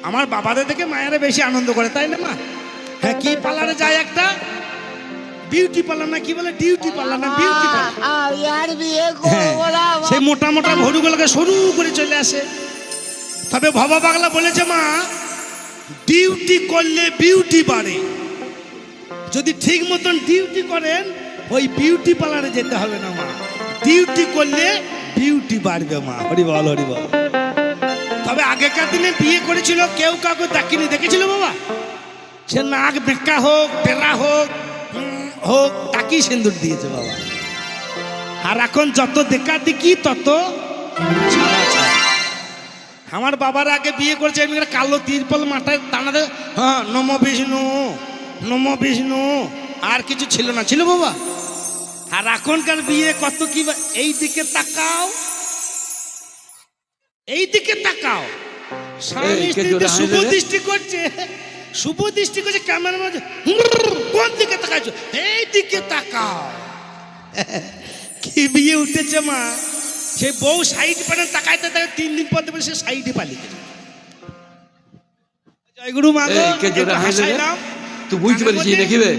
আমার বাবাদের থেকে মায়েরা বেশি আনন্দ করে, তাই না মা? হ্যাঁ, কি পার্লারে যায় একটা বিউটি পার্লার, না কি বলে ডিউটি পার্লার, না বিউটি পার্লার, সেই মোটা মোটা ভরুগুলোকে সরু করে চলে আসে। তবে ভবা পাগলা বলেছে মা, ডিউটি করলে বিউটি বাড়ে। যদি ঠিক মতন ডিউটি করেন ওই বিউটি পার্লারে যেতে হবে না মা, ডিউটি করলে বিউটি বাড়বে মা। হরি বল, হরি বল। তবে আগেকার দিনে বিয়ে করেছিল কেউ কাউকে ডাকিনি, দেখেছিল বাবা? সে নাক বেঁকা হোক, টেরা হোক হোক, তাকি সিন্দুর দিয়েছে বাবা। আর এখন যত দেখা দেখি তত ছাড়া ছাড়া। আমার বাবার আগে বিয়ে করেছে এমনি কালো তিরপল মাথায় টানাতে, হ্যাঁ নম বিষ্ণু নম বিষ্ণু, আর কিছু ছিল না, ছিল বাবা? আর এখনকার বিয়ে কত কি, এই দিকে তাকাও, এই দিকে তাকাও, স্বামী স্ত্রীতে শুভ দৃষ্টি করছে, শুভ দৃষ্টি করছে, ক্যামেরার মধ্যে কোন দিকে তাকাচ্ছ, এই দিকে তাকাও। কি বিয়ে উঠেছে মা, সে বউ সাইড পানে তাকাইতে তাকাই 3 দিন পর দেবে সে সাইডে পালিয়ে গেছে। জয় গুরু মা গো, একটু হাসাইলাম। তুই বুঝতে পারছিস নাকি বে?